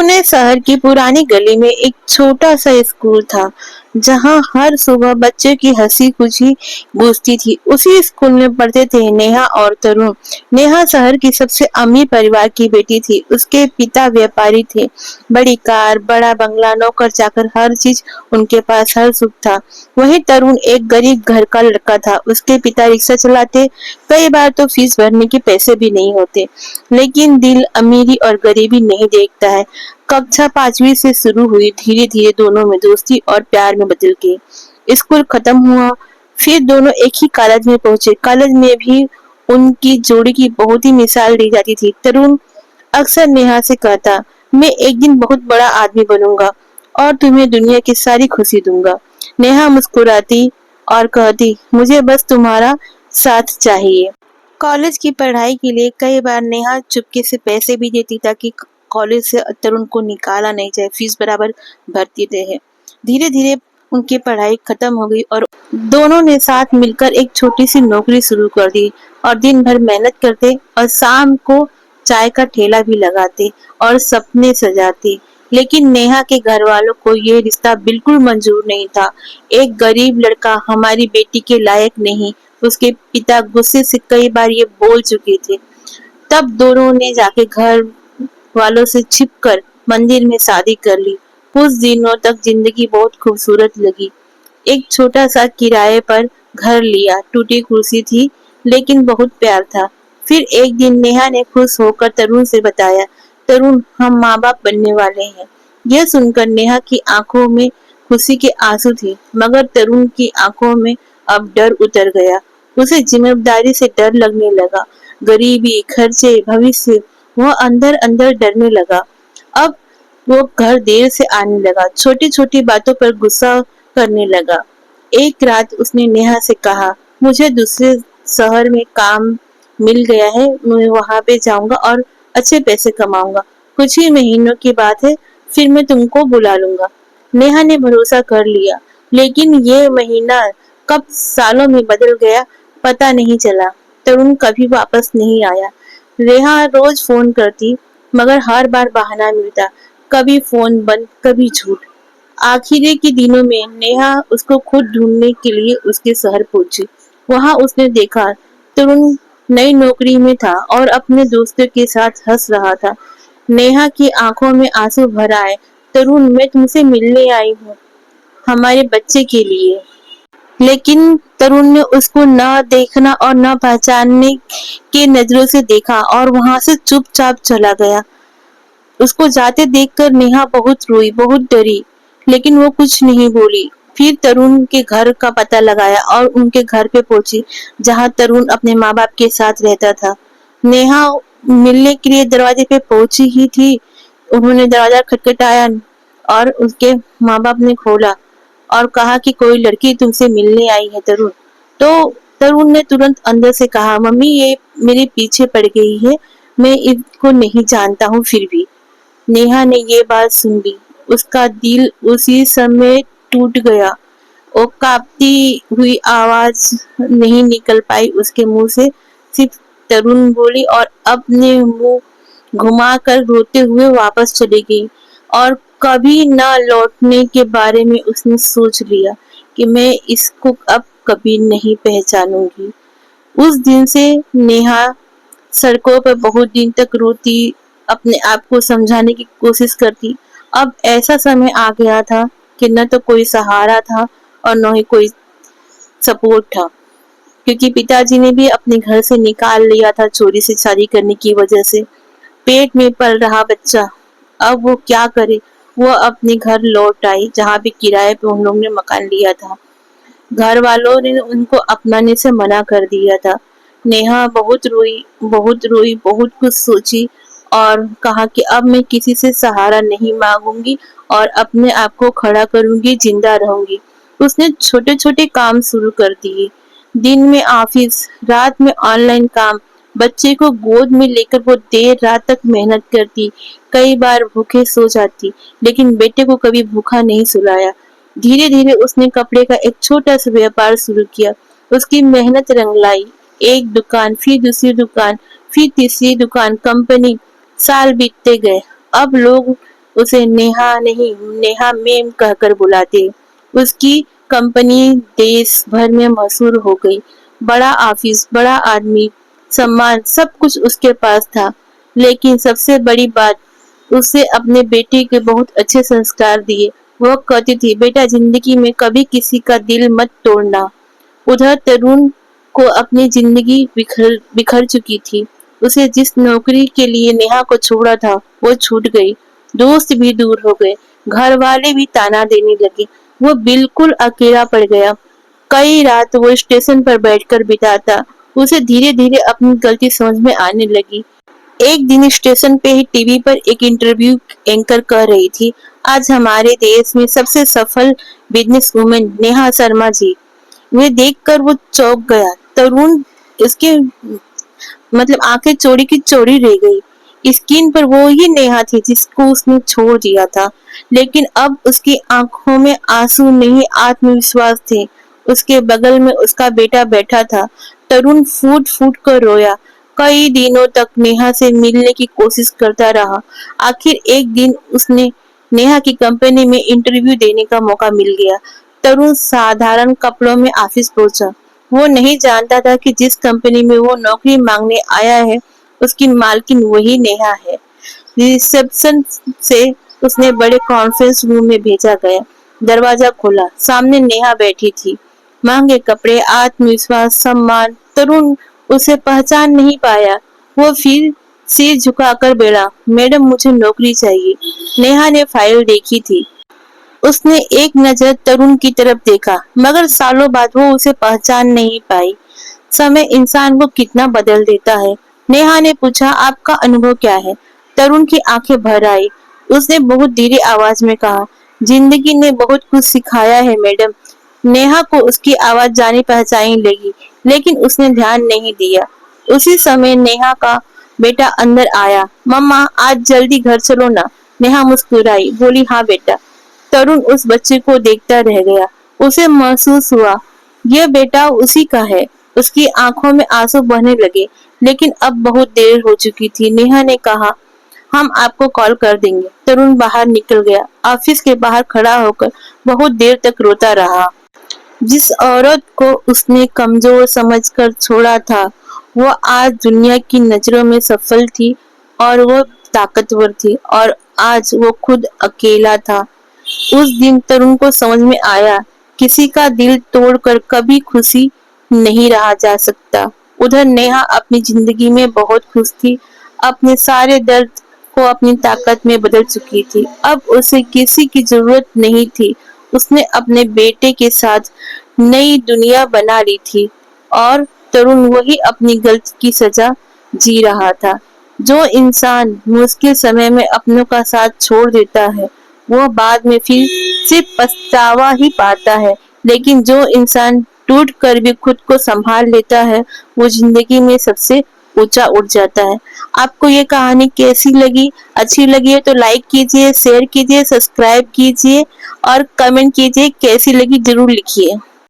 पुणे शहर की पुरानी गली में एक छोटा सा स्कूल था जहां हर सुबह बच्चों की हंसी खुशी गूंजती थी। उसी स्कूल में पढ़ते थे नेहा और तरुण। नेहा शहर की सबसे अमीर परिवार की बेटी थी। उसके पिता व्यापारी थे। बड़ी कार, बड़ा बंगला, नौकर चाकर, हर चीज उनके पास, हर सुख था। वहीं तरुण एक गरीब घर का लड़का था। उसके पिता रिक्शा चलाते। कई बार तो फीस भरने के पैसे भी नहीं होते। लेकिन दिल अमीरी और गरीबी नहीं देखता है। कक्षा 5वीं से शुरू हुई, धीरे धीरे दोनों में दोस्ती और प्यार में बदल गई। स्कूल खत्म हुआ, फिर दोनों एक ही कॉलेज में पहुंचे। कॉलेज में भी उनकी जोड़ी की बहुत ही मिसाल दी जाती थी। तरुण अक्सर नेहा से कहता, मैं एक दिन बहुत बड़ा आदमी बनूंगा और तुम्हें दुनिया की सारी खुशी दूंगा। नेहा मुस्कुराती और कहती, मुझे बस तुम्हारा साथ चाहिए। कॉलेज की पढ़ाई के लिए कई बार नेहा चुपके से पैसे भी देती ताकि कॉलेज से तरुण को निकाला नहीं जाए। फीस बराबर भरती रहे। धीरे धीरे उनकी पढ़ाई खत्म हो गई और दोनों ने साथ मिलकर एक छोटी सी नौकरी शुरू कर दी और दिन भर मेहनत करते और शाम को चाय का ठेला भी लगाते और सपने सजाते। लेकिन नेहा के घर वालों को ये रिश्ता बिल्कुल मंजूर नहीं था। एक गरीब लड़का हमारी बेटी के लायक नहीं, उसके पिता गुस्से से कई बार ये बोल चुके थे। तब दोनों ने जाके घर वालों से छिपकर मंदिर में शादी कर ली। कुछ दिनों तक जिंदगी बहुत खूबसूरत लगी। एक छोटा सा किराए पर घर लिया। टूटी कुर्सी थी लेकिन बहुत प्यार था। फिर एक दिन नेहा ने खुश होकर तरुण से बताया, तरुण, हम माँ बाप बनने वाले हैं। यह सुनकर नेहा की आंखों में खुशी के आंसू थे, मगर तरुण की आंखों में अब डर उतर गया। उसे जिम्मेदारी से डर लगने लगा। गरीबी, खर्चे, भविष्य, वह अंदर अंदर डरने लगा। अब वो घर देर से आने लगा। छोटी छोटी बातों पर गुस्सा करने लगा। एक रात उसने नेहा से कहा, मुझे दूसरे शहर में काम मिल गया है, मैं वहां पे जाऊंगा और अच्छे पैसे कमाऊंगा। कुछ ही महीनों की बात है, फिर मैं तुमको बुला लूंगा। नेहा ने भरोसा कर लिया, लेकिन ये महीना कब सालों में बदल गया पता नहीं चला। तरुण कभी वापस नहीं आया। नेहा रोज फोन करती, मगर हर बार बहाना मिलता। कभी फोन बंद, कभी झूठ। आखिरी के दिनों में नेहा उसको खुद ढूंढने के लिए उसके शहर पहुंची। वहां उसने देखा तरुण नई नौकरी में था और अपने दोस्तों के साथ हंस रहा था। नेहा की आंखों में आंसू भर आए। तरुण, मैं तुमसे मिलने आई हूँ, हमारे बच्चे के लिए। लेकिन तरुण ने उसको न देखना और न पहचानने के नजरों से देखा और वहां से चुपचाप चला गया। उसको जाते देखकर नेहा बहुत रोई, बहुत डरी, लेकिन वो कुछ नहीं बोली। फिर तरुण के घर का पता लगाया और उनके घर पे पहुंची, जहां तरुण अपने माँ बाप के साथ रहता था। नेहा मिलने के लिए दरवाजे पे पहुंची ही थी, उन्होंने दरवाजा खटखटाया और उसके माँ बाप ने खोला और कहा कि कोई लड़की तुमसे मिलने आई है तरुण। तो तरुण ने तुरंत अंदर से कहा, मम्मी ये मेरे पीछे पड़ गई है, मैं इसको नहीं जानता हूँ। फिर भी नेहा ने ये बात सुन ली, उसका दिल उसी समय टूट गया। वो कांपती हुई आवाज नहीं निकल पाई उसके मुंह से, सिर्फ तरुण बोली और अपने मुंह घुमाकर रोते हुए वापस चली गई। और कभी न लौटने के बारे में उसने सोच लिया कि मैं इसको अब कभी नहीं पहचानूंगी। उस दिन से नेहा सड़कों पर बहुत दिन तक रोती, अपने आप को समझाने की कोशिश करती। अब ऐसा समय आ गया था कि न तो कोई सहारा था और न ही कोई सपोर्ट था, क्योंकि पिताजी ने भी अपने घर से निकाल लिया था चोरी से शादी करने की वजह से। पेट में पल रहा बच्चा, अब वो क्या करे। वो अपने घर लौट आई, जहाँ पे किराए पे उन लोगों ने मकान लिया था। घर वालों ने उनको अपनाने से मना कर दिया था। नेहा बहुत रोई, बहुत रोई, बहुत कुछ सोची और कहा कि अब मैं किसी से सहारा नहीं मांगूंगी और अपने आप को खड़ा करूंगी, जिंदा रहूंगी। उसने छोटे छोटे काम शुरू कर दिए। दिन में ऑफिस, रात में ऑनलाइन काम। बच्चे को गोद में लेकर वो देर रात तक मेहनत करती। कई बार भूखे सो जाती, लेकिन बेटे को कभी भूखा नहीं सुलाया। धीरे धीरे उसने कपड़े का एक छोटा सा व्यापार शुरू किया। उसकी मेहनत रंग लाई। एक दुकान, फिर दूसरी दुकान, फिर तीसरी दुकान, कंपनी। साल बीतते गए। अब लोग उसे नेहा नहीं, नेहा मैम कहकर बुलाते। उसकी कंपनी देश भर में मशहूर हो गई। बड़ा ऑफिस, बड़ा आदमी, सम्मान, सब कुछ उसके पास था। लेकिन सबसे बड़ी बात, उसे अपने बेटे के बहुत अच्छे संस्कार दिए। वह कहती थी, बेटा जिंदगी में कभी किसी का दिल मत तोड़ना। उधर तरुण को अपनी जिंदगी बिखर बिखर चुकी थी। उसे जिस नौकरी के लिए नेहा को छोड़ा था वो छूट गई। दोस्त भी दूर हो गए, घर वाले भी ताना देने लगे। वो बिल्कुल अकेला पड़ गया। कई रात वो स्टेशन पर बैठकर बिताता। उसे धीरे धीरे अपनी गलती समझ में आने लगी। एक दिन स्टेशन पे ही टीवी पर एक इंटरव्यू एंकर कह रही थी, आज हमारे देश में सबसे सफल बिजनेस वुमेन नेहा शर्मा जी। वे देखकर वो चौंक गया। तरुण इसके आंखें चौड़ी की चौड़ी रह गई। स्क्रीन पर वो ही नेहा थी जिसको उसने छोड़ दिया था, लेकिन अब उसकी आंखों में आंसू नहीं, आत्मविश्वास थे। उसके बगल में उसका बेटा बैठा था। तरुण फूट फूट कर रोया। कई दिनों तक नेहा से मिलने की कोशिश करता रहा। आखिर एक दिन उसने नेहा की कंपनी में इंटरव्यू देने का मौका मिल गया। तरुण साधारण कपड़ों में ऑफिस पहुंचा। वो नहीं जानता था कि जिस कंपनी में वो नौकरी मांगने आया है, उसकी मालकिन वही नेहा है। रिसेप्शन से उसने बड़े कॉन्फ्रेंस रूम में भेजा गया। दरवाजा खोला, सामने नेहा बैठी थी। महंगे कपड़े, आत्मविश्वास, सम्मान। तरुण उसे पहचान नहीं पाया। वो फिर सिर झुकाकर बोला, मैडम मुझे नौकरी चाहिए। नेहा ने फाइल देखी थी। उसने एक नजर तरुण की तरफ देखा, मगर सालों बाद वो उसे पहचान नहीं पाई। समय इंसान को कितना बदल देता है। नेहा ने पूछा, आपका अनुभव क्या है? तरुण की आंखें भर आई। उसने बहुत धीरे आवाज में कहा, जिंदगी ने बहुत कुछ सिखाया है मैडम। नेहा को उसकी आवाज जानी पहचानी लगी, लेकिन उसने ध्यान नहीं दिया। उसी समय नेहा का बेटा अंदर आया। मम्मा आज जल्दी घर चलो ना। नेहा मुस्कुराई, बोली, हाँ बेटा। तरुण उस बच्चे को देखता रह गया। उसे महसूस हुआ यह बेटा उसी का है। उसकी आंखों में आंसू बहने लगे, लेकिन अब बहुत देर हो चुकी थी। नेहा ने कहा, हम आपको कॉल कर देंगे। तरुण बाहर निकल गया। ऑफिस के बाहर खड़ा होकर बहुत देर तक रोता रहा। जिस औरत को उसने कमजोर समझकर छोड़ा था, वो आज दुनिया की नजरों में सफल थी और वो ताकतवर थी, और आज वो खुद अकेला था। उस दिन तरुण को समझ में आया, किसी का दिल तोड़कर कभी खुशी नहीं रहा जा सकता। उधर नेहा अपनी जिंदगी में बहुत खुश थी। अपने सारे दर्द को अपनी ताकत में बदल चुकी थी। अब उसे किसी की जरूरत नहीं थी। उसने अपने बेटे के साथ नई दुनिया बना ली थी, और तरुण वही अपनी गलती की सजा जी रहा था। जो इंसान मुश्किल समय में अपनों का साथ छोड़ देता है, वो बाद में फिर सिर्फ पछतावा ही पाता है। लेकिन जो इंसान टूट कर भी खुद को संभाल लेता है, वो जिंदगी में सबसे ऊंचा उठ जाता है। आपको ये कहानी कैसी लगी? अच्छी लगी है तो लाइक कीजिए, शेयर कीजिए, सब्सक्राइब कीजिए और कमेंट कीजिए कैसी लगी जरूर लिखिए।